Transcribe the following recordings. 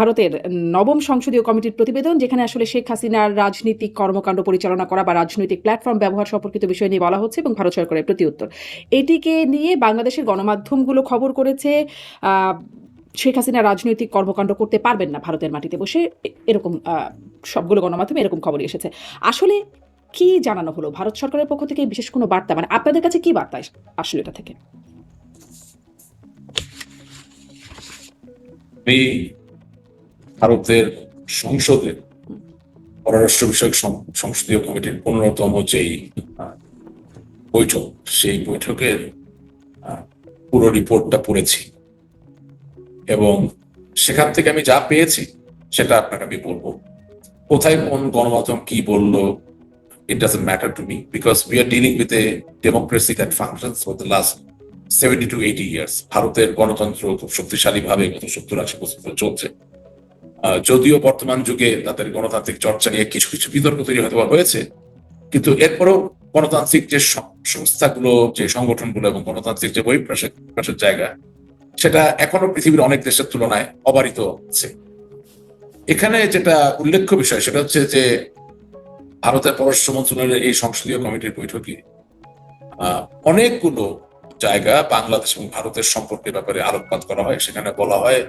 ভারতের নবম সংসদীয় কমিটির প্রতিবেদন, যেখানে আসলে শেখ হাসিনার রাজনৈতিক কর্মকাণ্ড পরিচালনা করা বা রাজনৈতিক প্ল্যাটফর্ম ব্যবহার সম্পর্কিত বিষয় নিয়ে বলা হচ্ছে এবং ভারত সরকারের প্রতি উত্তর। এটিকে নিয়ে বাংলাদেশের গণমাধ্যমগুলো খবর করেছে শেখ হাসিনা রাজনৈতিক কর্মকাণ্ড করতে পারবেন না ভারতের মাটিতে বসে, এরকম সবগুলো গণমাধ্যমে এরকম খবরই এসেছে। আসলে কি জানানো হলো ভারত সরকারের পক্ষ থেকে? বিশেষ কোনো বার্তা, মানে আপনাদের কাছে কি বার্তা আসলে এটা থেকে? আমি ভারতের সংসদের পররাষ্ট্র বিষয়ক সংসদীয় কমিটির 15তম যেই বৈঠক, সেই বৈঠকের পুরো রিপোর্টটা পড়েছি এবং সেখান থেকে আমি যা পেয়েছি সেটা আপনাকে আমি বলবো। কোথায় কোন গণমাধ্যম কি বললো, it doesn't matter to me because we are dealing with a democracy that functions for the last 70 to 80 years. ভারতের গণতন্ত্র খুব শক্তিশালী ভাবে গত 70-80 বছর ধরে চলছে। যদিও বর্তমান যুগে তাদের গণতান্ত্রিক চর্চা নিয়ে কিছু কিছু বিতর্ক তৈরি হয়েছে, কিন্তু এরপরও গণতান্ত্রিক যে সংস্থাগুলো, যে সংগঠনগুলো এবং গণতান্ত্রিক যে বহিঃপ্রকাশের জায়গা, সেটা এখনো পৃথিবীর অনেক দেশের তুলনায় অবারিত আছে। এখানে যেটা উল্লেখ্য বিষয় সেটা হচ্ছে যে ভারতের পররাষ্ট্র মন্ত্রণালয়ের এই সংসদীয় কমিটির বৈঠকে অনেকগুলো জায়গা বাংলাদেশ এবং ভারতের সম্পর্কের ব্যাপারে আলোকপাত করা হয়। সেখানে বলা হয়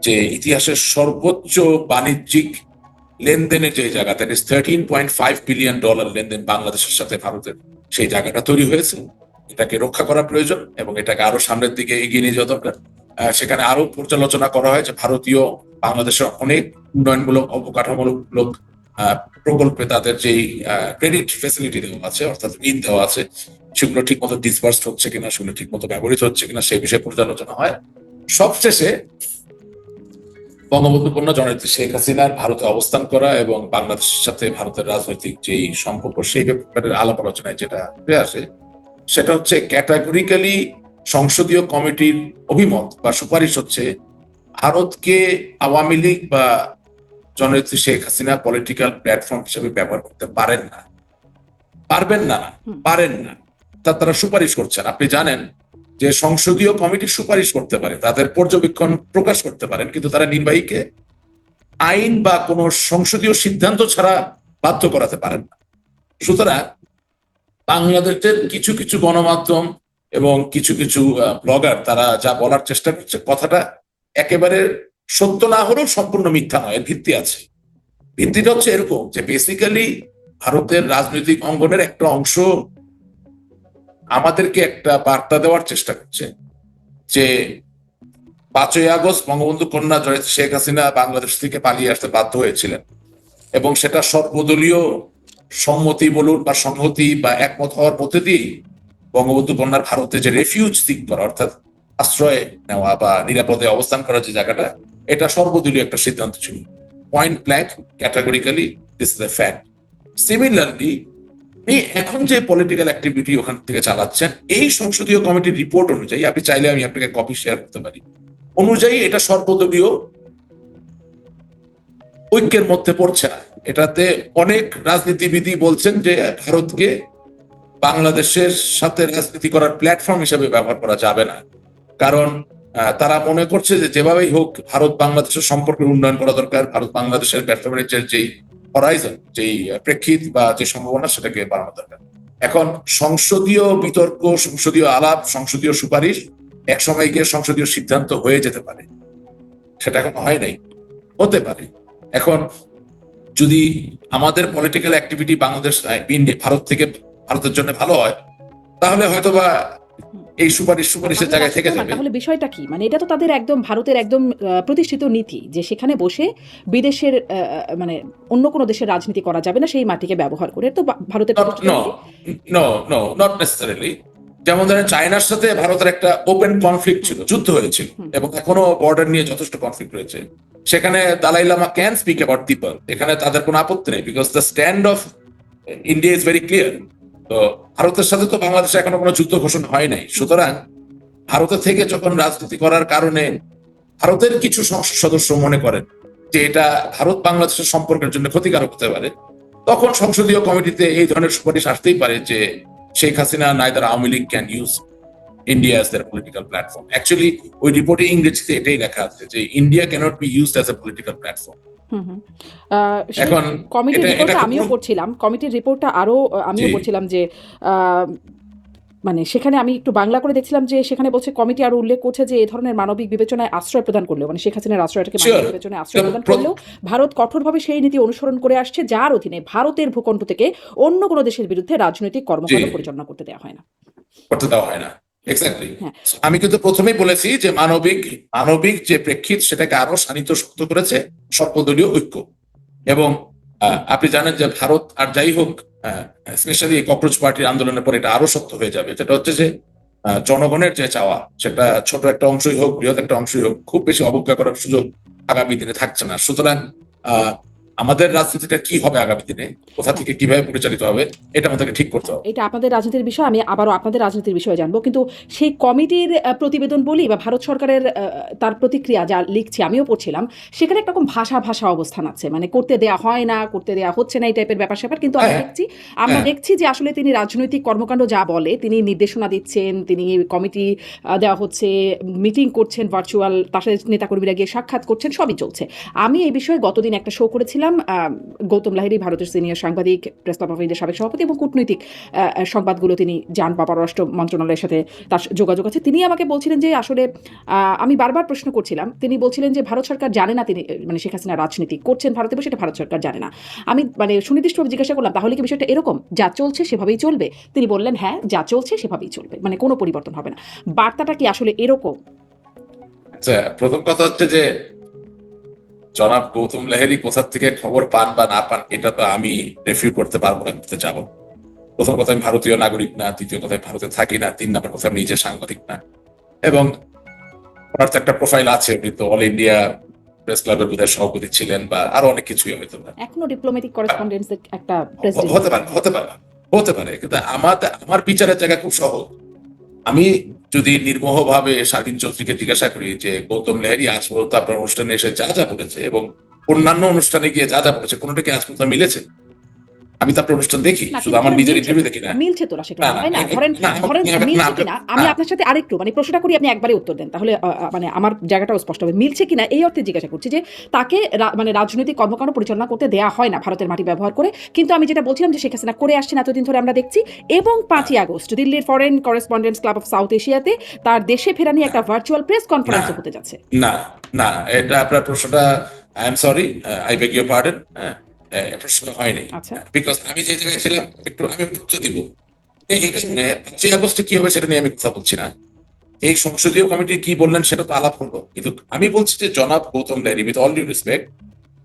যে ইতিহাসের সর্বোচ্চ বাণিজ্যিক লেনদেনের যে জায়গা, দ্যাট ইজ $13.5 বিলিয়ন লেনদেন বাংলাদেশের সাথে ভারতের, সেই জায়গাটা তৈরি হয়েছে। এটাকে রক্ষা করা প্রয়োজন এবং এটাকে আরো সামনের দিকে এগিয়ে নিয়ে যাওয়া দরকার। সেখানে আরো পর্যালোচনা করা হয় যে ভারতীয় বাংলাদেশের অনেক উন্নয়নমূলক অবকাঠামোমূলক প্রকল্পে তাদের যেই ক্রেডিট ফেসিলিটি দেওয়া আছে, অর্থাৎ ঋণ দেওয়া আছে, সেগুলো ঠিক মতো ডিসবার্সড হচ্ছে কিনা, সেগুলো ঠিক মতো ব্যবহৃত হচ্ছে কিনা, সেই বিষয়ে পর্যালোচনা হয়। সবশেষে বঙ্গবন্ধু কন্যা জননেত্রী শেখ হাসিনার ভারতে অবস্থান করা এবং বাংলাদেশের সাথে ভারতের রাজনৈতিক যেই সম্পর্ক, সেই ব্যাপারে আলাপ আলোচনায় যেটা উঠে আসে সেটা হচ্ছে ক্যাটাগরিক্যালি সংসদীয় কমিটির অভিমত বা সুপারিশ হচ্ছে ভারতকে আওয়ামী লীগ বা জননেত্রী শেখ হাসিনা পলিটিক্যাল প্ল্যাটফর্ম হিসেবে ব্যবহার করতে পারেন না, পারেন না। তারা সুপারিশ করছেন। আপনি জানেন যে সংসদীয় কমিটি সুপারিশ করতে পারে, তাদের পর্যবেক্ষণ প্রকাশ করতে পারেন, কিন্তু তারা নির্বাহীকে আইন বা কোন সংসদীয় সিদ্ধান্ত ছাড়া বাধ্য করাতে পারেন না। সুতরাং বাংলাদেশের কিছু কিছু গণমাধ্যম এবং কিছু কিছু ব্লগার তারা যা বলার চেষ্টা করছে, কথাটা একেবারে সত্য না হলেও সম্পূর্ণ মিথ্যা নয়, এর ভিত্তি আছে। ভিত্তিটা হচ্ছে এরকম যে বেসিক্যালি ভারতের রাজনৈতিক অঙ্গনের একটা অংশ আমাদেরকে একটা বার্তা দেওয়ার চেষ্টা করছে যে 5ই আগস্ট বঙ্গবন্ধু কন্যা জননেত্রী শেখ হাসিনা বাংলাদেশ থেকে পালিয়ে আসতে বাধ্য হয়েছিলেন এবং সেটা সর্বদলীয় সম্মতি বলুন বা সংহতি বা একমত হওয়ার মধ্যে দিয়েই বঙ্গবন্ধু কন্যার ভারতে যে রেফিউজ সিক করা, অর্থাৎ আশ্রয় নেওয়া বা নিরাপদে অবস্থান করার যে জায়গাটা, এটা সর্বদলীয় একটা সিদ্ধান্ত ছিল। Point blank, categorically this is a fact. Similarly এখন যে পলিটিক্যাল অ্যাক্টিভিটি ওখান থেকে চালাচ্ছেন, এই সংসদীয় কমিটির রিপোর্ট অনুযায়ী, আপনি চাইলে আমি আপনাকে কপি শেয়ার করতে পারি, অনুযায়ী এটা সর্বদলীয় ঐক্যের মধ্যে পড়ছে না। এটাতে অনেক রাজনীতিবিদ বলছেন যে ভারতকে বাংলাদেশের সাথে রাজনীতি করার প্ল্যাটফর্ম হিসেবে ব্যবহার করা যাবে না, কারণ তারা মনে করছে যে যেভাবেই হোক ভারত বাংলাদেশের সম্পর্কের উন্নয়ন করা দরকার, ভারত বাংলাদেশের প্ল্যাটফর্মের যেই হরাইজন, যেই প্রেক্ষিত বা যে সম্ভাবনা, সেটাকে বাড়ানো দরকার। এখন সংসদীয় বিতর্ক, সংসদীয় আলাপ, সংসদীয় সুপারিশ একসময় গিয়ে সংসদীয় সিদ্ধান্ত হয়ে যেতে পারে, সেটা এখন হয় নাই, হতে পারে। এখন যদি আমাদের পলিটিক্যাল অ্যাক্টিভিটি বাংলাদেশ ভারত থেকে ভারতের জন্য ভালো হয়, তাহলে হয়তোবা এই সুপারিশের জায়গায় থেকে যাবে। তাহলে বিষয়টা কি? মানে এটা তো তাদের একদম ভারতের একদম প্রতিষ্ঠিত নীতি যে সেখানে বসে বিদেশের মানে অন্য কোনো দেশের রাজনীতি করা যাবে না, সেই মাটিকে ব্যবহার করে। তো ভারতের নট নেসেসারিলি। যেমন ধরেন চায়নার সাথে ভারতের একটা ওপেন কনফ্লিক্ট ছিল, যুদ্ধ হয়েছিল এবং এখনো বর্ডার নিয়ে যথেষ্ট কনফ্লিক্ট রয়েছে। সেখানে Dalai Lama can speak about people, এখানে তাদের কোনো আপত্তি নেই, because the stand of India is very clear. তো ভারতের সাথে তো বাংলাদেশে এখনো কোনো যুদ্ধ ঘোষণা হয় নাই। সুতরাং ভারতের থেকে যখন রাজনীতি করার কারণে ভারতের কিছু সংসদ সদস্য মনে করেন যে এটা ভারত বাংলাদেশের সম্পর্কের জন্য ক্ষতিকারক হতে পারে, তখন সংসদীয় কমিটিতে এই ধরনের সুপারিশ আসতেই পারে যে Sheikh Hasina neither Awami League can use India as their political platform. Actually, ওই রিপোর্টে ইংরেজিতে এটাই লেখা আছে যে India cannot be used as a political platform. হুম, হুম। সেই এখন কমিটির এটা রিপোর্টটা খুব আমিও পড়ছিলাম। কমিটির রিপোর্টটা আরো আমিও জি পড়ছিলাম যে আ মানে সেখানে আমি একটু বাংলা করে দেখছিলাম যে সেখানে বলছে কমিটি আরো উল্লেখ করছে যে এই ধরনের মানবিক বিবেচনায় আশ্রয় প্রদান করলেও মানে শেখ হাসিনার আশ্রয়টাকে মানবিক শিওর বিবেচনায় আশ্রয় প্রদান করলেও ভারত কঠোরভাবে সেই নীতি অনুসরণ করে আসছে যার অধীনে ভারতের ভূখণ্ড থেকে অন্য কোনো দেশের বিরুদ্ধে রাজনৈতিক জি কর্মকাণ্ড পরিচালনা করতে দেওয়া হয় না। করতে দেওয়া হয় না। এক্স্যাক্টলি। হ্যাঁ, আমি কিন্তু প্রথমেই বলেছি যে মানবিক যে প্রেক্ষিত সেটাকে আরো শানিত শক্ত করেছে সর্বদলীয় ঐক্য। এবং আপনি জানেন যে ভারত আর যাই হোক, স্পেশালি ককরোচ পার্টির আন্দোলনের পর এটা আরো শক্ত হয়ে যাবে। যেটা হচ্ছে যে জনগণের যে চাওয়া, সেটা ছোট একটা অংশই হোক বৃহৎ একটা অংশই হোক, খুব বেশি অবজ্ঞা করার সুযোগ আগামী দিনে থাকছে না। সুতরাং আহ আমাদের রাজনীতিটা কি হবে আগামী দিনে, কোথা হ্যাঁ। থেকে কিভাবে পরিচালিত হবে, এটা আমাদেরকে ঠিক করতে হবে। এটা আপনাদের রাজনীতির বিষয়, আমি আবারও আপনাদের রাজনীতির বিষয়ে জানবো। কিন্তু সেই কমিটির প্রতিবেদন বলি বা ভারত সরকারের তার প্রতিক্রিয়া যা লিখছি আমিও পড়ছিলাম, সেখানে একটা রকম ভাষা অবস্থান আছে। মানে করতে দেয়া হয় না, করতে দেয়া হচ্ছে না এই টাইপের ব্যাপার-স্যাপার। কিন্তু আমরা হ্যাঁ আমরা হ্যাঁ দেখছি যে আসলে তিনি রাজনৈতিক কর্মকাণ্ড যা বলে, তিনি নির্দেশনা দিচ্ছেন, তিনি কমিটি দেওয়া হচ্ছে, মিটিং করছেন ভার্চুয়াল, তার সাথে নেতাকর্মীরা গিয়ে সাক্ষাৎ করছেন, সবই চলছে। আমি এই বিষয়ে গতদিন একটা শো করেছিলাম। গৌতম লাহিড়ী, ভারতের সিনিয়র সাংবাদিক, প্রেস ক্লাব অফ ইন্ডিয়ার সাবেক সভাপতি এবং কূটনৈতিক সংবাদগুলো তিনি যান বা পররাষ্ট্র মন্ত্রণালয়ের সাথে তার যোগাযোগ আছে। তিনি আমাকে বলছিলেন যে আসলে আমি বারবার প্রশ্ন করছিলাম, তিনি বলছিলেন যে ভারত সরকার জানে না তিনি মানে শেখ হাসিনা রাজনীতি করছেন ভারতে বসে, এটা ভারত সরকার জানে না। আমি মানে সুনির্দিষ্টভাবে জিজ্ঞাসা করলাম, তাহলে কি বিষয়টা এরকম, যা চলছে সেভাবেই চলবে? তিনি বললেন হ্যাঁ, যা চলছে সেভাবেই চলবে, মানে কোনো পরিবর্তন হবে না। বার্তাটা কি আসলে এরকম? আচ্ছা, প্রথম কথা হচ্ছে যে জনাব গৌতম লাহিড়ী কোথা থেকে খবর পান বা না পান এটা তো আমি রিফিউ করতে পারবো না, করতে যাবো। প্রথম কথা, আমি ভারতীয় নাগরিক না। দ্বিতীয় কথা, ভারতে থাকি না। 3 নম্বর কথা, আমি নিজে সাংবাদিক না। এবং ওনার তো একটা প্রোফাইল আছে, উনি তো অল ইন্ডিয়া প্রেস ক্লাবের বোধহয় সভাপতি ছিলেন বা আরো অনেক কিছুই হয়তো না। এখনো ডিপ্লোম্যাটিক করেসপন্ডেন্সের একটা প্রেসিডেন্ট হতে পারে, হতে পারে, কিন্তু আমার বিচারের জায়গা খুব সহজ। আমি যদি নির্মোহভাবে স্বাধীন চৌধুরীকে জিজ্ঞাসা করি যে গৌতম লাহিড়ী আজ পর্যন্ত আপনার অনুষ্ঠানে এসে যা যা বলেছে এবং অন্যান্য অনুষ্ঠানে গিয়ে যা যা বলেছে, কোনোটা কি আজ পর্যন্ত মিলেছে? আমি তো আপনার অনুষ্ঠান দেখি, না, শুধু কিন্তু আমার ধরেন নিজের মিলছে ইন্টারভিউ দেখি না। মিলছে তো রাশিটা, না না তাই না? না, ধরেন না, ধরেন না, মিলছে না, কিনা, আমি না, আপনার সাথে আরেকটু মানে প্রশ্নটা করি, আপনি একবারে উত্তর দেন, তাহলে মানে আমার জায়গাটাও স্পষ্ট হবে। মিলছে কিনা এই অর্থে জিজ্ঞাসা করছি যে তাকে মানে রাজনৈতিক কর্মকাণ্ড পরিচালনা করতে দেয়া হয় না ভারতের মাটি ব্যবহার করে, কিন্তু আমি যেটা বলছিলাম যে শেখ হাসিনা করে আসছেন এতদিন ধরে আমরা দেখছি। এবং 5ই আগস্ট দিল্লির foreign correspondents club of south এশিয়াতে তার দেশে ফেরা নিয়ে একটা ভার্চুয়াল প্রেস না, কনফারেন্সও হতে যাচ্ছে। না, না, এটা আপনার প্রশ্নটা, I am sorry, I beg your pardon, প্রশ্ন হয়নি। আচ্ছা, বিকজ আমি যে জায়গায় ছিলাম, আমি উত্তর দিব। এখানে 5ই আগস্টে কি হবে সেটা নিয়ে আমি কথা বলছি না। এই সংসদীয় কমিটি কি বললেন সেটা তো আলাপ হলো, কিন্তু আমি বলছি যে জনাব Gautam Lahiri, with all due respect,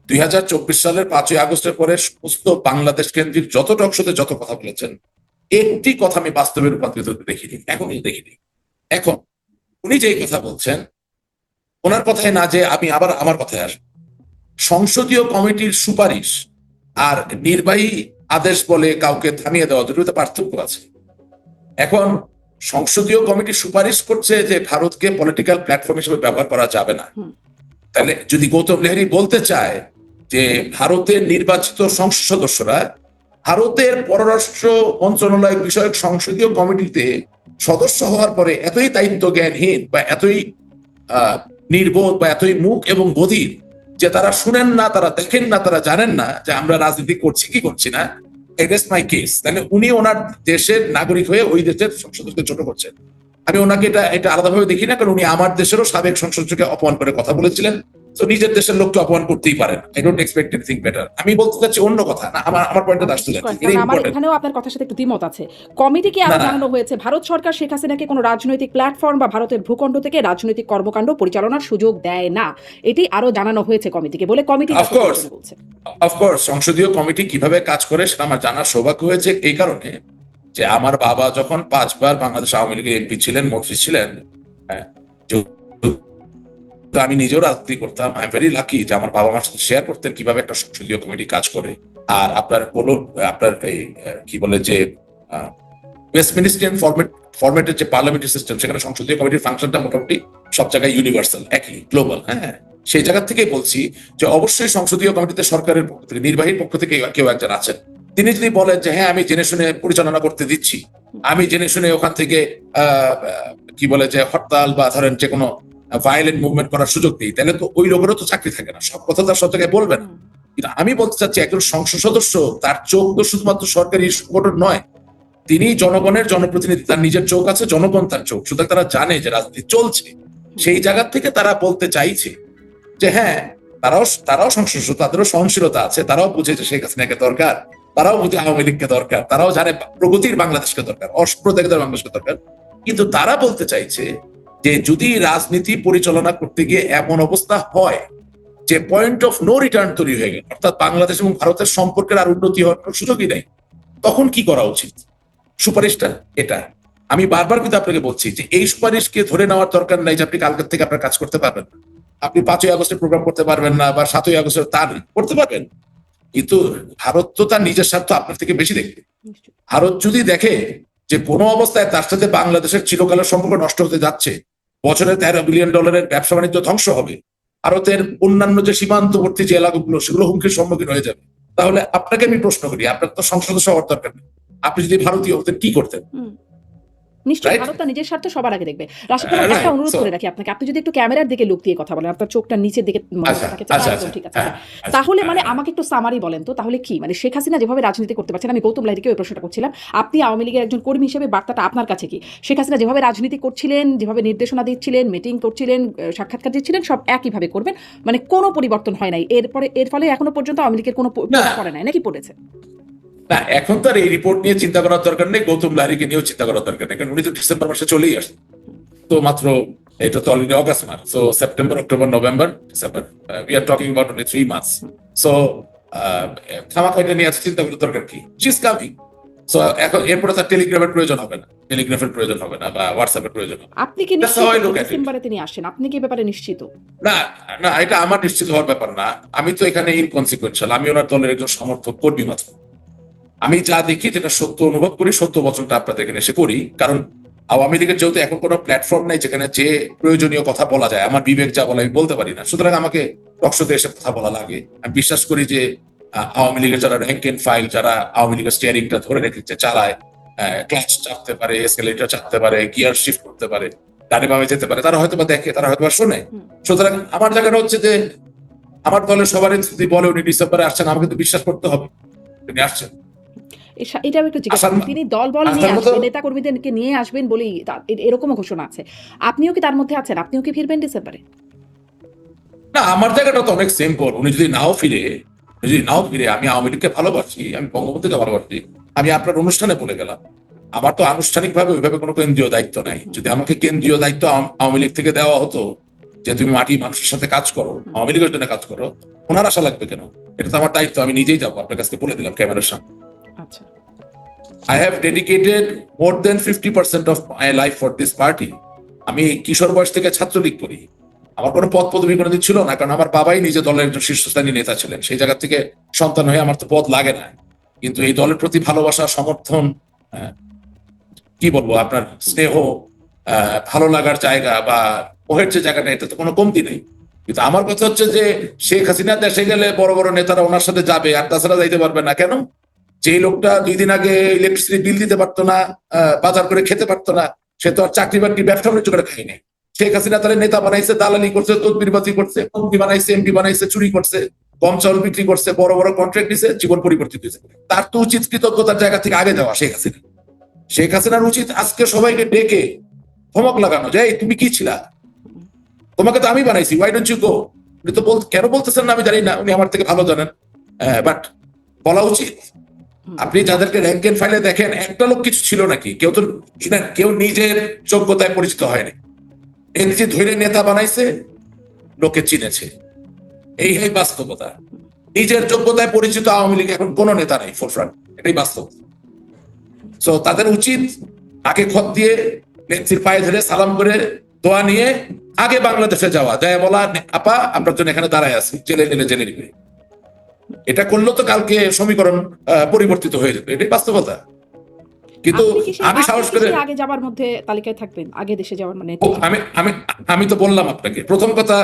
2024 সালের 5ই আগস্টের পরে সমস্ত বাংলাদেশ কেন্দ্রিক যত টকশোতে যত কথা বলেছেন, একটি কথা আমি বাস্তবে রূপান্তরিত দেখিনি, এখনই দেখিনি। এখন উনি যে কথা বলছেন, ওনার কথায় না যে আমি আবার আমার কথায় আসবো। সংসদীয় কমিটির সুপারিশ আর নির্বাহী আদেশ বলে কাউকে থামিয়ে দেওয়া, দুটোতে পার্থক্য আছে। এখন সংসদীয় কমিটি সুপারিশ করছে যে ভারতকে পলিটিক্যাল প্ল্যাটফর্ম হিসেবে ব্যবহার করা যাবে না। তাহলে যদি গৌতম লাহিড়ী বলতে চায় যে ভারতের নির্বাচিত সংসদ সদস্যরা ভারতের পররাষ্ট্র মন্ত্রণালয় বিষয়ক সংসদীয় কমিটিতে সদস্য হওয়ার পরে এতই দায়িত্ব জ্ঞানহীন বা এতই নির্বোধ বা এতই মুখ এবং বধির যে তারা শুনেন না, তারা দেখেন না, তারা জানেন না যে আমরা রাজনীতি করছি কি করছি না, এগেইনস্ট মাই কেস, তাহলে উনি ওনার দেশের নাগরিক হয়ে ওই দেশের সংসদকে ছোট করছেন। আমি ওনাকে এটা আলাদাভাবে দেখি না, কারণ উনি আমার দেশেরও সাবেক সংসদকে অপমান করে কথা বলেছিলেন। তো নিজের দেশের লোককে অপমান করতেই পারেন। I don't expect anything better. আমি বলতে চাচ্ছি অন্য কথা না, আমার পয়েন্টে আসতে যাচ্ছি। কারণ আমার এখানেও আপনার কথার সাথে একটু দ্বিমত আছে। কমিটিকে আরো জানানো হয়েছে ভারত সরকার শেখ হাসিনাকে কোনো রাজনৈতিক প্ল্যাটফর্ম বা ভারতের ভূখণ্ড থেকে রাজনৈতিক কর্মকাণ্ড পরিচালনার সুযোগ দেয় না, এটি আরো জানানো হয়েছে কমিটিকে বলে কমিটি বলছে। অফকোর্স সংসদীয় কমিটি কিভাবে কাজ করে সেটা আমার জানার সৌভাগ্য হয়েছে এই কারণে যে আমার বাবা যখন 5 বার বাংলাদেশ আওয়ামী লীগের এমপি ছিলেন, মন্ত্রী ছিলেন, তো আমি নিজেও রাজনীতি করতাম। আই এম ভেরি লাকি যে আমার বাবা আমার সাথে শেয়ার করতেন কিভাবে একটা সংসদীয় কমিটি কাজ করে। আর আপনার এই কি বলে যে ওয়েস্টমিনিস্টারিয়ান ফরম্যাটের যে পার্লামেন্টারি সিস্টেম, সেখানে সংসদীয় কমিটির ফাংশনটা মোটামুটি সব জায়গায় ইউনিভার্সাল, একই গ্লোবাল। হ্যাঁ, সেই জায়গা থেকে বলছি যে অবশ্যই সংসদীয় কমিটিতে সরকারের পক্ষ থেকে, নির্বাহীর পক্ষ থেকে কেউ একজন আছেন। তিনি যদি বলেন যে হ্যাঁ আমি জেনে শুনে পরিচালনা করতে দিচ্ছি, আমি জেনে শুনে ওখান থেকে কি বলে যে হরতাল বা ধরেন যে কোনো ভায়োলেন্ট মুভমেন্ট করার সুযোগ দিই, তাহলে তো ওই লোকেরও তো চাকরি থাকে না, সব কথা তার সব জায়গায় বলবে না। কিন্তু আমি বলতে চাচ্ছি একজন সংসদ সদস্য, তার চোখ তো শুধুমাত্র সরকারি সংগঠন নয়, তিনি জনগণের জনপ্রতিনিধি, তার নিজের চোখ আছে, জনগণ তার চোখ, সুতরাং তারা জানে যে রাজনীতি চলছে। সেই জায়গা থেকে তারা বলতে চাইছে যে হ্যাঁ, তারাও সংসদ সদস্য, তাদেরও সহনশীলতা আছে, তারাও বুঝে যে শেখ হাসিনাকে দরকার, তারাও বুঝে আওয়ামী লীগকে দরকার, তারাও জানে প্রগতির বাংলাদেশকে দরকার, অসাম্প্রদায়িকতার বাংলাদেশকে দরকার। কিন্তু তারা বলতে চাইছে যে যদি রাজনীতি পরিচালনা করতে গিয়ে এমন অবস্থা হয় যে পয়েন্ট অফ নো রিটার্ন তৈরি হয়ে গেল, অর্থাৎ বাংলাদেশ এবং ভারতের সম্পর্কের আর উন্নতি হওয়ার কোনো সুযোগই নেই, তখন কি করা উচিত? সুপারিশটা এটা। আমি বারবার কিন্তু আপনাকে বলছি যে এই সুপারিশকে ধরে নেওয়ার দরকার নাই যে আপনি কালকের থেকে আপনার কাজ করতে পারবেন না, আপনি 5ই আগস্টের প্রোগ্রাম করতে পারবেন না, বা 7ই আগস্টের তা করতে পারবেন, কিন্তু ভারত তো তার নিজের স্বার্থ আপনার থেকে বেশি দেখবে। ভারত যদি দেখে যে কোনো অবস্থায় তার সাথে বাংলাদেশের চিরকালের সম্পর্ক নষ্ট হতে যাচ্ছে, বছরে $13 বিলিয়ন ব্যবসা বাণিজ্য ধ্বংস হবে, ভারতের অন্যান্য যে সীমান্তবর্তী যে এলাকাগুলো সেগুলো হুমকির সম্মুখীন হয়ে যাবে, তাহলে আপনাকে আমি প্রশ্ন করি, আপনার তো সংসদ সদস্য হওয়ার দরকার নেই, আপনি যদি ভারতীয় হতেন কি করতেন? নিশ্চয়ই Right? ভারত তার নিজের স্বার্থ সবার আগে দেখবে। রাশিদ ভাই, একটা Right. অনুরোধ So- করে রাখি আপনাকে, আপনি যদি একটু ক্যামেরার দিকে লুক দিয়ে কথা বলেন, আপনার চোখটা নিচের দিকে মনে আচ্ছা, থাকে, আচ্ছা, একদম আচ্ছা, ঠিক আছে। হ্যাঁ, আচ্ছা, তাহলে মানে হ্যাঁ। আমাকে একটু সামারি বলেন তো, তাহলে কি মানে শেখ হাসিনা যেভাবে রাজনীতি করতে পারছেন, আমি গৌতম লাহিড়ীকে ওই প্রশ্নটা করছিলাম, আপনি আওয়ামী লীগের একজন কর্মী হিসেবে বার্তাটা আপনার কাছে কি? শেখ হাসিনা যেভাবে রাজনীতি করছিলেন, যেভাবে নির্দেশনা দিচ্ছিলেন, মিটিং করছিলেন, সাক্ষাৎকার দিচ্ছিলেন, সব একইভাবে করবেন, মানে কোনো পরিবর্তন হয় নাই এর ফলে এখনো পর্যন্ত আওয়ামী লীগের কোনো না। পড়ে নাই নাকি পড়েছে? না, এখন তার এই রিপোর্ট নিয়ে চিন্তা করার দরকার নেই, গৌতম লাহিড়ীকে নিয়েও চিন্তা করার দরকার নেই, কারণ উনি তো ডিসেম্বর মাসে চলেই আসছে, তো মাত্র এটা তো অলরেডি অগাস্ট মাস, so September, October, November, December, we are talking about only 3 months. So খামাখা এটা নিয়ে চিন্তা করার দরকার কি? She is coming. সো এখন এরপরে তার টেলিগ্রাফের প্রয়োজন হবে না, টেলিগ্রাফের প্রয়োজন হবে না, বা হোয়াটসঅ্যাপের প্রয়োজন হবে না। আপনি কি That's how I নিশ্চিত look at it. ডিসেম্বরে তিনি আসেন? আপনি কি এ ব্যাপারে নিশ্চিত? না, না, এটা আমার নিশ্চিত হওয়ার ব্যাপার না, আমি তো এখানে ইনকনসিকুয়েন্সিয়াল, আমি ওনার দলের একজন সমর্থক কর্মী মাত্র। আমি যা দেখি যেটা সত্য অনুভব করি, সত্য বচনটা আপনাদের এখানে এসে করি, কারণ আওয়ামী লীগের যেহেতু এখন কোনো প্ল্যাটফর্ম নেই যেখানে যে প্রয়োজনীয় কথা বলা যায়, আমার বিবেক যা বলে আমি বলতে পারি না, সুতরাং আমাকে টকশোতে এসে কথা বলা লাগে। আমি বিশ্বাস করি যে আওয়ামী লীগের যারা র্যাঙ্ক এন্ড ফাইল, যারা আওয়ামী লীগের স্টিয়ারিংটা ধরে রেখেছে, চালায়, ক্লাচ চাপতে পারে, এসকেলেটর চাপতে পারে, গিয়ার শিফট করতে পারে, ডানে বামে যেতে পারে, তারা হয়তো বা দেখে, তারা হয়তো বা শোনে। সুতরাং আমার জায়গাটা হচ্ছে যে আমার দলের সবারই যদি বলে উনি ডিসেম্বরে আসছেন, আমাকে তো বিশ্বাস করতে হবে উনি আসছেন। এটাও একটু জিজ্ঞাসা আসার- করি, তিনি দলবল নিয়ে আসার মতো- আসবেন, নেতা কর্মীদেরকে নিয়ে আসবেন বলেই এরকমও ঘোষণা আছে। আপনিও কি তার মধ্যে আছেন? আপনিও কি ফিরবেন ডিসেম্বরে? না, আমার জায়গাটা তো অনেক সিম্পল, উনি যদি নাও ফিরে, আমি আওয়ামী লীগকে ভালোবাসি, আমি বঙ্গবন্ধুকে ভালোবাসি, আমি আপনার অনুষ্ঠানে বলে গেলাম, আমার তো আনুষ্ঠানিকভাবে ওইভাবে কোনো কেন্দ্রীয় দায়িত্ব নাই। যদি আমাকে কেন্দ্রীয় দায়িত্ব আওয়ামী লীগ থেকে দেওয়া হতো যে তুমি মাটি মানুষের সাথে কাজ করো, আওয়ামী লীগের জন্য কাজ করো, ওনার আশা লাগবে কেন? এটা তো আমার দায়িত্ব, আমি নিজেই যাবো, আপনার কাছে বলে দিলাম ক্যামেরার সামনে। আচ্ছা, I have dedicated more than 50% of my life for this party. আমি কিশোর বয়স থেকে ছাত্রলীগ করি, আমার কোনো পদ পদবি কোনোদিন ছিল না, কারণ আমার বাবাই নিজে দলের একজন শীর্ষস্থানীয় নেতা ছিলেন, সেই জায়গা থেকে সন্তান হয়ে আমার তো পদ লাগে না, কিন্তু এই দলের প্রতি ভালোবাসা, সমর্থন, কি বলবো, আপনার স্নেহ, ভালো লাগার জায়গা বা ওহের যে জায়গাটা, এটা তো কোনো কমতি নেই। কিন্তু আমার কথা হচ্ছে যে শেখ হাসিনা দেশে গেলে বড় বড় নেতারা ওনার সাথে যাবে, আর তাছাড়া যাইতে পারবে না কেন? যে লোকটা 2 দিন আগে ইলেকট্রিসিটি বিল দিতে পারতো না, বাজার করে খেতে পারতো না, সে তো আর চাকরি বাকরি ব্যবসা বাণিজ্য করে খায়নি। শেখ হাসিনা তাহলে নেতা বানাইছে, দালালি করছে, তদবিরবাজি করছে, মন্ত্রী বানাইছে, এমপি বানাইছে, চুরি করছে, কম চাউল বিক্রি করছে, বড় বড় কন্ট্রাক্ট দিছে, জীবন পরিবর্তিত হয়েছে। তার তো উচিত কৃতজ্ঞতার জায়গা থেকে আগে যাওয়া। শেখ হাসিনার উচিত আজকে সবাইকে ডেকে ধমক লাগানো যে এই তুমি কি ছিলা, তোমাকে তো আমি বানাইছি, ওয়াই ডোন্ট ইউ গো। উনি তো কেন বলতেছেন না আমি জানি না, উনি আমার থেকে ভালো জানেন, বাট বলা উচিত। আপনি যাদেরকে র্যাঙ্ক এন্ড ফাইলে দেখেন, একটা লোক কিছু ছিল নাকি? কেউ নিজের যোগ্যতায় পরিচিত হয়নি, নেত্রী ধৈর্য নেতা বানাইছে, লোকে চিনেছে, এই বাস্তবতা। নিজের যোগ্যতায় পরিচিত আওয়ামী লীগ এখন কোনো নেতা নাই ফোরফ্রন্ট, এটাই বাস্তব। সো তাদের উচিত আগে খত দিয়ে নেত্রীর পায়ে ধরে সালাম করে দোয়া নিয়ে আগে বাংলাদেশে যাওয়া, যায় বলা আপা আপনার জন্য এখানে দাঁড়ায় আছি, জেলে নিবে। এটা করলে তো কালকে সমীকরণ পরিবর্তিত হয়ে যেত, এটাই বাস্তবতা। কিন্তু আমি সাহস করে আগে যাবার মধ্যে তালিকায় থাকবেন, আগে দেশে যাওয়ার মানে আমি তো বললাম আপনাকে, প্রথম কথা,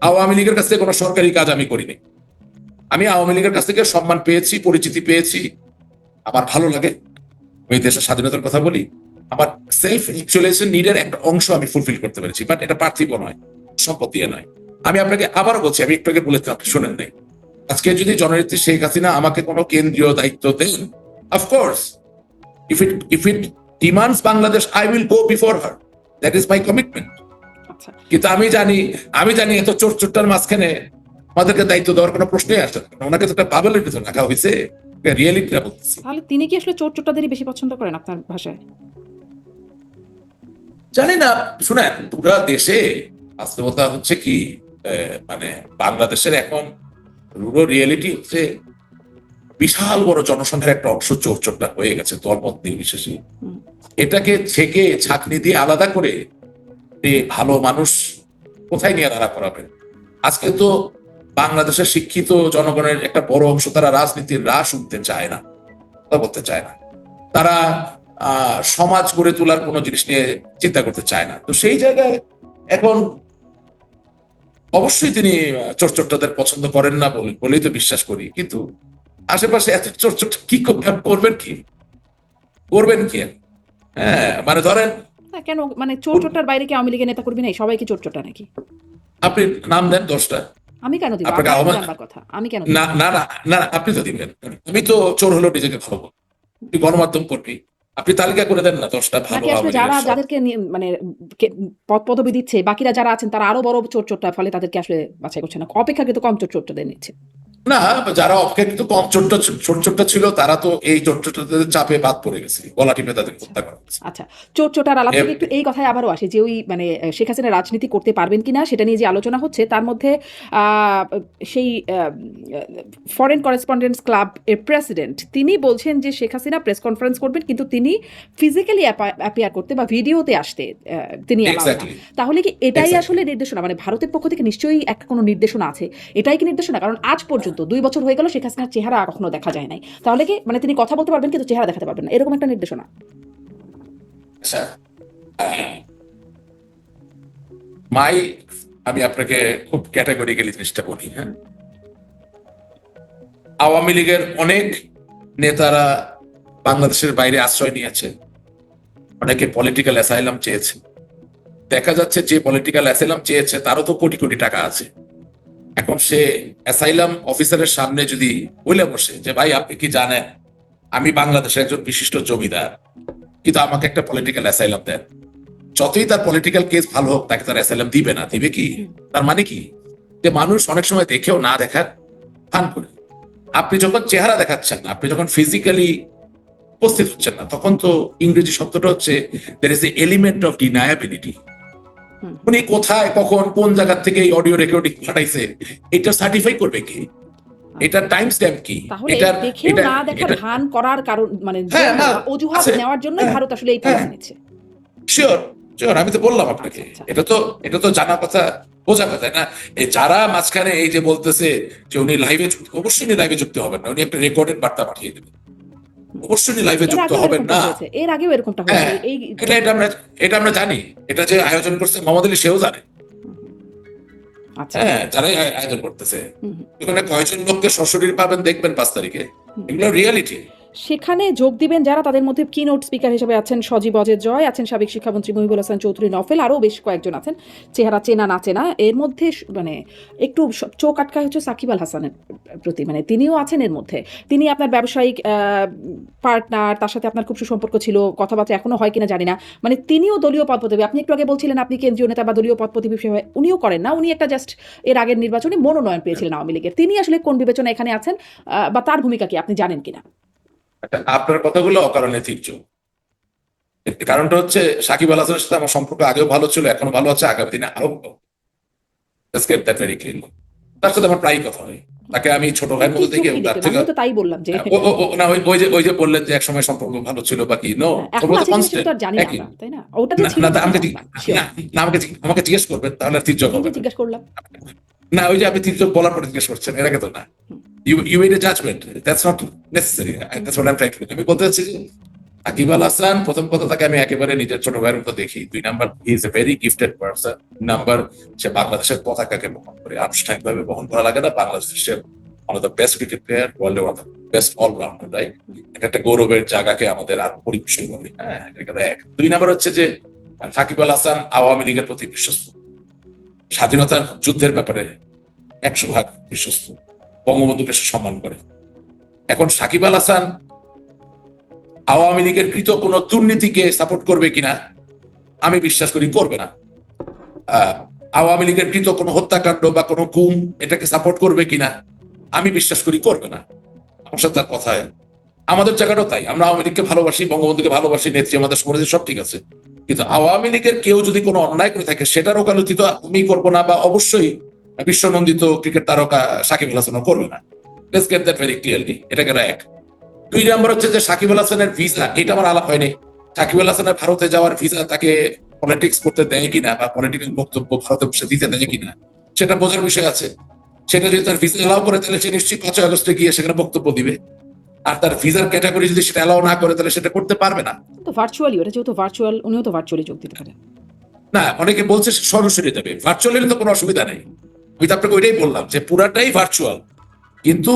আওয়ামী লীগের কাছ থেকে কোনো সরকারি কাজ আমি করিনি। আমি আওয়ামী লীগের কাছ থেকে সম্মান পেয়েছি, পরিচিতি পেয়েছি, আমার ভালো লাগে। আমি দেশের স্বাধীনতার কথা বলি, আমার সেলফ রিচুয়ালাইজেশন নিডের একটা অংশ আমি ফুলফিল করতে পেরেছি, বাট এটা পার্থিব নয়, সম্পদ দিয়ে নয়। আমি আপনাকে আবারও বলছি, আমি একটু আগে বলেছি, আপনি শুনেন নাই। আজকে যদি জননেত্রী শেখ হাসিনা আমাকে কোনো কেন্দ্রীয় দায়িত্ব দেন, of course if it demands Bangladesh, I will go before her. That is my commitment. আচ্ছা, কিন্তু আমি জানি এত চোর চোরটার মাঝখানে আমাদেরকে দায়িত্ব দেওয়ার কোনো প্রশ্নই আসে না। ওনাকে তো একটা বাবলের ভিতরে রাখা হয়েছে, রিয়েলিটিটা বলতেছি। তাহলে তিনি কি আসলে চোর চোরটাদেরই বেশি পছন্দ করেন আপনার ভাষায়? জানি না, শুনেন, পুরা দেশে বাস্তবতা হচ্ছে কি, মানে বাংলাদেশের এখন রুরো রিয়েলিটি হচ্ছে বিশাল বড় জনসংখ্যার একটা অংশ চোর চোরটা হয়ে গেছে, দলমত নির্বিশেষে। এটাকে ছেকে ছাঁকনি দিয়ে আলাদা করে ভালো মানুষ কোথায় নিয়ে দাঁড়া করাবে? আজকে তো বাংলাদেশের শিক্ষিত জনগণের একটা বড় অংশ তারা রাজনীতির রাশ উঠতে চায় না, কথা বলতে চায় না, তারা সমাজ গড়ে তোলার কোনো জিনিস নিয়ে চিন্তা করতে চায় না। তো সেই জায়গায় এখন অবশ্যই তিনি চোর চোরটাদের পছন্দ করেন না বলেই তো বিশ্বাস করি, কিন্তু আশেপাশে এত চোর চোরটা কি করবেন কি? হ্যাঁ, মানে ধরেন, না কেন, মানে চোর চোরটার বাইরে কি আওয়ামী লীগের নেতা কর্মী নেই? সবাই কি চোর চোরটা নাকি? আপনি নাম দেন 10টা। আমি কেন দিব? আপনাকে আপনার আহ্বান, জানবার কথা, আমি কেন না দিব? না না না, আপনি তো দিবেন। আমি তো চোর হলেও নিজেকে ভালো বলবো। আপনি গণমাধ্যম কর্মী, আপনি তালিকা করে দেন না 10টা ভালো নাকি আসলে আওয়ামী লীগের সব। যাদেরকে মানে পদ পদবি দিচ্ছে, বাকিরা যারা আছেন তারা আরো বড় চোর চোরটা, ফলে তাদেরকে আসলে বাছাই করছে না, অপেক্ষাকৃত কম চোর চোরটাদের নিচ্ছে। না, যারা অপেক্ষাকৃত কম ছোট ছোটটা ছিল তারা তো এই ছোট ছোটদের চাপে বাদ পড়ে গেছে, গলা টিপে তাদের হত্যা করা হয়েছে। আচ্ছা, চোর চোরটার আলাপ থেকে একটু এই কথায় আবারও আসে যে ওই মানে শেখ হাসিনা রাজনীতি করতে পারবেন কিনা সেটা নিয়ে যে আলোচনা হচ্ছে, তার মধ্যে সেই ফরেন করেসপন্ডেন্টস ক্লাব এর প্রেসিডেন্ট তিনি বলছেন যে শেখ হাসিনা প্রেস কনফারেন্স করবেন, কিন্তু তিনি ফিজিক্যালি অ্যাপিয়ার করতে বা ভিডিওতে আসতে তিনি allow না। Exactly. তাহলে কি এটাই Exactly. আসলে নির্দেশনা, মানে ভারতের পক্ষ থেকে নিশ্চয়ই একটা কোনো নির্দেশনা আছে, এটাই কি নির্দেশনা? কারণ আজ পর্যন্ত 2 বছর হয়ে গেল শেখ হাসিনার চেহারা কখনো দেখা যায় নাই, তাহলে কি মানে তিনি কথা বলতে পারবেন কিন্তু চেহারা দেখাতে পারবেন না, এরকম একটা নির্দেশনা? আচ্ছা, মাই আমি আপনাকে খুব ক্যাটাগরিক্যালি জিনিসটা বলি। হ্যাঁ, আওয়ামী লীগের অনেক নেতারা বাংলাদেশের বাইরে আশ্রয় নিয়েছে, অনেকে পলিটিক্যাল অ্যাসাইলাম চেয়েছে। দেখা যাচ্ছে যে পলিটিক্যাল অ্যাসাইলাম চেয়েছে তারও তো কোটি কোটি টাকা আছে। এখন সে অ্যাসাইলাম অফিসারের সামনে যদি বলে বসে যে ভাই আপনি কি জানেন আমি বাংলাদেশের একজন বিশিষ্ট জমিদার, কিন্তু আমাকে একটা পলিটিক্যাল অ্যাসাইলাম দেন, যতই তার পলিটিক্যাল কেস ভালো হোক তাকে তার অ্যাসাইলাম দিবে না। দিবে কি? তার মানে কি যে মানুষ অনেক সময় দেখেও না দেখার ফান করে। আপনি যখন চেহারা দেখাচ্ছেন না, আপনি যখন ফিজিক্যালি উপস্থিত হচ্ছেন না, তখন তো ইংরেজি শব্দটা হচ্ছে there is a element of deniability। উনি কোথায় কখন কোন জায়গা থেকে এই অডিও রেকর্ডিং পাঠাইছে এটা সার্টিফাই করবে কি? এটা টাইম স্ট্যাম্প কি? তাহলে দেখেও না দেখার ভান করার কারণ মানে অজুহাত নেওয়ার জন্য ভারত আসলে এই পলিসি নিচ্ছে। শিওর শিওর, আমি তো বললাম আপনাকে, এটা তো জানা কথা, বোঝা কথা না। এই যারা মাঝখানে এই যে বলতেছে যে উনি লাইভে, অবশ্যই লাইভে যুক্ত হবেন না, উনি একটা রেকর্ডেড বার্তা পাঠিয়ে দেবেন, অবশ্যই লাইভে যুক্ত হবেন না। এর আগেও এরকমটা হয়েছে। এটা আমরা জানি, এটা যে আয়োজন করছে মোহাম্মদ আলী সেও জানে। হ্যাঁ, যারাই আয়োজন করতেছে, এখানে কয়েকজন লোককে সশরীর পাবেন দেখবেন 5 তারিখে, এগুলো রিয়ালিটি। সেখানে যোগ দিবেন যারা, তাদের মধ্যে কিনোট স্পিকার হিসেবে আছেন সজীব অজয় জয়, আছেন সাবেক শিক্ষামন্ত্রী মহিবুল হাসান চৌধুরী নফেল, আরও বেশ কয়েকজন আছেন, চেহারা চেনা না চেনা। এর মধ্যে মানে একটু চোখ আটকা হচ্ছে সাকিব আল হাসানের প্রতি, মানে তিনিও আছেন এর মধ্যে। তিনি আপনার ব্যবসায়িক পার্টনার, তার সাথে আপনার খুব সুসম্পর্ক ছিল, কথাবার্তা এখনো হয় কিনা জানি না, মানে তিনিও দলীয় পদ পদবি, আপনি একটু আগে বলছিলেন আপনি কেন্দ্রীয় নেতা বা দলীয় পদ পদবি বিষয়ে উনিও করেন না, উনি একটা জাস্ট এর আগের নির্বাচনে মনোনয়ন পেয়েছিলেন আওয়ামী লীগের। তিনি আসলে কোন বিবেচনা এখানে আছেন বা তার ভূমিকা কি আপনি জানেন কিনা? আপনার কথাগুলো অকারণে তীর্যক। কারণটা হচ্ছে সাকিব আল হাসানের সাথে আমার সম্পর্ক আগেও ভালো ছিল, এখনো ভালো আছে, আগামী দিনে আরো ভালো। তার সাথে আমার প্রায় কথা হয়, তাকে আমি ছোট ভাইয়ের মতো দেখি। তার থেকে তাই বললাম যে না, ওই যে বললেন যে একসময় সম্পর্ক ভালো ছিল বা কি, নো, তাই না? ওটা যে ছিল আমাকে জিজ্ঞেস করবেন তাহলে তীর্যক হবে। জিজ্ঞেস করলাম না, ওই যে আপনি তীর্যক বলার পরে জিজ্ঞেস করছেন, এর আগে তো না। You made a judgment. That's not necessary. That's what I'm trying to do. আমি বলতে চাচ্ছি যে সাকিব আল হাসান, প্রথম কথা তাকে আমি একেবারে নিজের ছোট ভাইয়ের মতো দেখি। 2 number, he is a very gifted person. Number, সে বাংলাদেশের পতাকাকে বহন করে, আনুষ্ঠানিকভাবে বহন করা লাগে না, বাংলাদেশের one of the best cricket player, ওয়ার্ল্ডের one of the best allrounder, right? এটা একটা গৌরবের জায়গাকে আমাদের আর পরিবেশন করে। হ্যাঁ, এটা এক। দুই নাম্বার হচ্ছে যে সাকিব আল হাসান আওয়ামী লীগের প্রতি বিশ্বস্ত, স্বাধীনতার যুদ্ধের ব্যাপারে 100% বিশ্বস্ত, বঙ্গবন্ধুকে সে সম্মান করে। এখন সাকিব আল হাসান আওয়ামী লীগের কৃত কোনো দুর্নীতিকে সাপোর্ট করবে কিনা আমি বিশ্বাস করি করবে না। আওয়ামী লীগের কৃত কোনো হত্যাকাণ্ড বা কোনো গুম এটাকে সাপোর্ট করবে কিনা আমি বিশ্বাস করি করবে না। আমার সাথে তার কথায় আমাদের জায়গাটাও তাই, আমরা আওয়ামী লীগকে ভালোবাসি, বঙ্গবন্ধুকে ভালোবাসি, নেত্রী আমাদের সমাজে সব ঠিক আছে, কিন্তু আওয়ামী লীগের কেউ যদি কোনো অন্যায় করে থাকে সেটার ওকালতি তো আমি করবো না, বা অবশ্যই বিশ্বনন্দিত ক্রিকেট তারকা সাকিব আল হাসানও করবে না। Let's get that very clearly. এটা গেল এক। দুই নম্বর হচ্ছে যে সাকিব আল হাসানের ভিসা, এটা আমার আলাপ হয়নি। সাকিব আল হাসানের ভারতে যাওয়ার ভিসা তাকে পলিটিক্স করতে দেয় কিনা বা পলিটিক্যাল বক্তব্য ভারতে বসে দিতে দেয় কিনা সেটা বোঝার বিষয় আছে। সেটা যদি তার ভিসা এলাও করে তাহলে সে নিশ্চয়ই 5 আগস্টে গিয়ে সেখানে বক্তব্য দিবে। আর তার ভিসার ক্যাটাগরি যদি সেটা এলাও না করে তাহলে সেটা করতে পারবে না। তো ভার্চুয়ালি, ওটা যেহেতু ভার্চুয়াল, উনিও তো ভার্চুয়ালি যোগ দিতে পারেন। না, অনেকে বলছে সে সরাসরি যাবে, ভার্চুয়ালি তো কোনো অসুবিধা নেই। আমি তো আপনাকে ওইটাই বললাম যে পুরাটাই ভার্চুয়াল, কিন্তু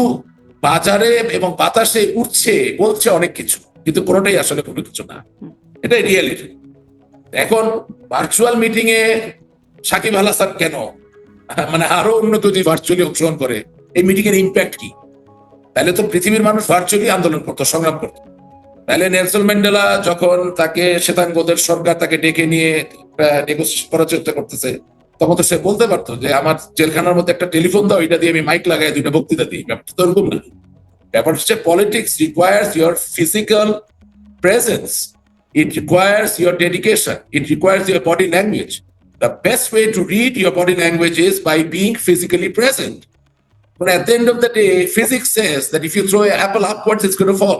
বাজারে এবং বাতাসে উঠছে বলছে অনেক কিছু, কিন্তু কোনোটাই আসলে কোনো কিছু না। এটাই রিয়েলিটি। এখন ভার্চুয়াল মিটিং এ সাকিব আল হাসান কেন, মানে আরো অন্য কেউ যদি ভার্চুয়ালি অংশগ্রহণ করে এই মিটিং এর ইম্প্যাক্ট কি? তাহলে তো পৃথিবীর মানুষ ভার্চুয়ালি আন্দোলন করতো, সংগ্রাম করতো। তাহলে নেলসন ম্যান্ডেলা যখন তাকে শ্বেতাঙ্গদের সরকার তাকে ডেকে নিয়ে নেগোসিয়েশন করার চেষ্টা করতেছে, তখন তো সে বলতে পারতো যে আমার জেলখানার মধ্যে একটা টেলিফোন দাও, এটা দিয়ে আমি মাইক লাগাই 2টা বক্তৃতা দিই। ব্যাপারটা তো এরকম না। ব্যাপার হচ্ছে politics requires your physical presence, it requires your dedication, it requires your body language. The best way to read your body language is by being physically present. But at the end of the day, physics says that if you throw an apple upwards, it's going to fall.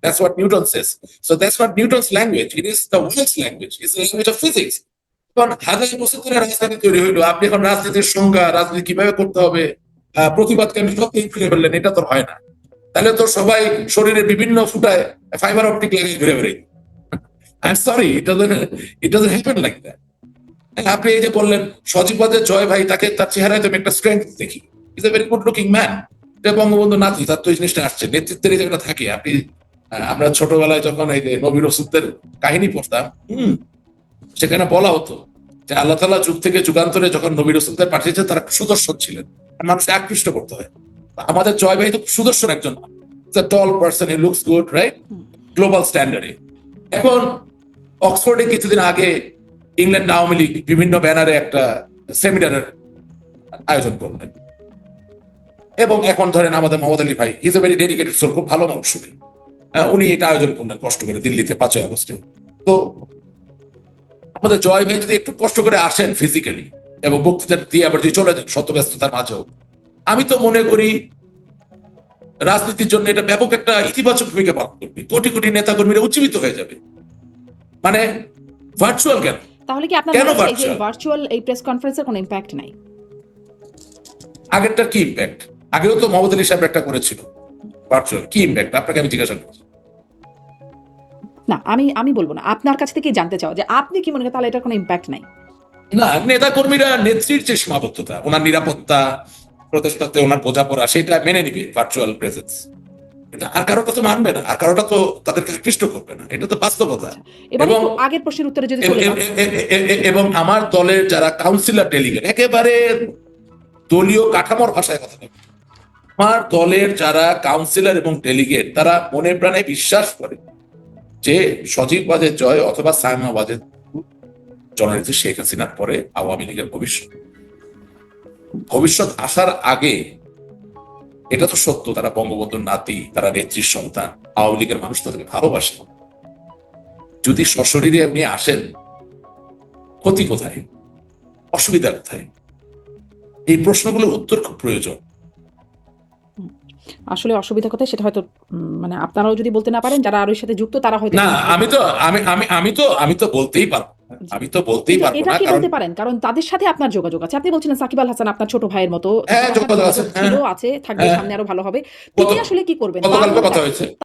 That's what Newton says. So that's not Newton's language. It is the world's language. It's the language of physics. এখন হাজার বছর ধরে রাজনীতি তৈরি হইলো, আপনি এখন রাজনীতির সংজ্ঞা, রাজনীতি কিভাবে করতে হবে, প্রতিবাদকে আপনি সব ফিরে ফেললেন, এটা তো হয় না। তাহলে তো সবাই শরীরের বিভিন্ন ফুটায় ফাইবার অপটিক লাগিয়ে ঘুরে বেড়াই। I'm sorry, it doesn't happen like that. আপনি এই যে বললেন সজীবদের জয় ভাই, তাকে তার চেহারায় তো আমি একটা স্ট্রেংথ দেখি, is a very good looking man. Bangabandhu নাতি, তার তো এই জিনিসটা আসছে, নেতৃত্বের এই জায়গাটা থাকে। আপনি আমরা ছোটবেলায় যখন এই যে নবী রাসূলদের কাহিনী পড়তাম, সেখানে বলা হতো যে আল্লাহ তাআলা যুগ থেকে যুগান্তরে যখন নবী রাসূলদের পাঠিয়েছে তারা সুদর্শন ছিলেন, মানুষকে আকৃষ্ট করতে হয়। আমাদের জয় ভাই তো সুদর্শন একজন, tall person, he looks good, right, global স্ট্যান্ডার্ডে। এখন অক্সফোর্ডে কিছুদিন আগে ইংল্যান্ড আওয়ামী লীগ বিভিন্ন ব্যানারে একটা সেমিনারের আয়োজন করলেন, এবং এখন ধরেন আমাদের মোহাম্মদ আলী ভাই, is a very dedicated soul, খুব ভালো মানুষ, উনি এটা আয়োজন করলেন কষ্ট করে দিল্লিতে 5 আগস্টে। তো আমাদের জয় ভাই যদি একটু কষ্ট করে আসেন ফিজিক্যালি এবং বক্তৃতা দিয়ে আবার যদি চলে যান শত ব্যস্ততার মাঝেও, আমি তো মনে করি রাজনীতির জন্য এটা ব্যাপক একটা ইতিবাচক ভূমিকা পালন করবে। কোটি কোটি নেতা কর্মীরা উজ্জীবিত হয়ে যাবে। মানে ভার্চুয়াল কেন? তাহলে কি আপনার ভার্চুয়াল এই প্রেস কনফারেন্সের কোনো ইম্প্যাক্ট নাই? আগেরটার কি ইম্প্যাক্ট? আগেও তো মোহাম্মদ আলী সাহেব একটা করেছিল ভার্চুয়াল, কি ইম্প্যাক্ট আপনাকে আমি জিজ্ঞাসা করছি। না, আমি বলবো না, আপনার কাছ থেকে জানতে চাও যে আপনি কি মনে করেন তাহলে এটার কোনো ইম্প্যাক্ট নাই? না, নেতা কর্মীরা নেত্রীর যে সীমাবদ্ধতা, ওনার নিরাপত্তা, প্রতিষ্ঠাতে ওনার বোঝাপড়া, সেটা মেনে নিবে ভার্চুয়াল প্রেজেন্স। আর কারোটা তো মানবে না, আর কারোটা তো তাদেরকে আকৃষ্ট করবে না, এটা তো বাস্তবতা। এবং আগের প্রশ্নের উত্তরে যদি চলে যান, এবং আমার দলের যারা কাউন্সিলর ডেলিগেট, একেবারে দলীয় কাঠামোর ভাষায় কথা বলে, আমার দলের যারা কাউন্সিলর এবং ডেলিগেট তারা মনে প্রাণে বিশ্বাস করে যে সজীব ওয়াজেদ জয় অথবা সায়মা ওয়াজেদ জননেত্রী শেখ হাসিনার পরে আওয়ামী লীগের ভবিষ্যৎ আসার আগে, এটা তো সত্য, তারা বঙ্গবন্ধুর নাতি, তারা নেত্রীর সন্তান, আওয়ামী লীগের মানুষ তাদেরকে ভালোবাসে। যদি সশরীরে এমনি আসেন, ক্ষতি কোথায়, অসুবিধা কোথায়? এই প্রশ্নগুলোর উত্তর খুব প্রয়োজন। আসলে অসুবিধা কোথায় সেটা হয়তো মানে আপনারাও যদি বলতে না পারেন, যারা আর এর সাথে যুক্ত তারা হয়তো না, আমি তো বলতেই পারবো, আমি তো বলতেই পারবো এটা না, কি কারণ বলতে পারেন, কারণ তাদের সাথে আপনার যোগাযোগ আছে। আপনি বলছিলেন সাকিব আল হাসান আপনার ছোট ভাইয়ের মতো, যোগাযোগ আছে, ছিল, আছে, থাকবে, সামনে আরো ভালো হবে। তিনি আসলে কি করবেন? গতকালকে কথা হয়েছে।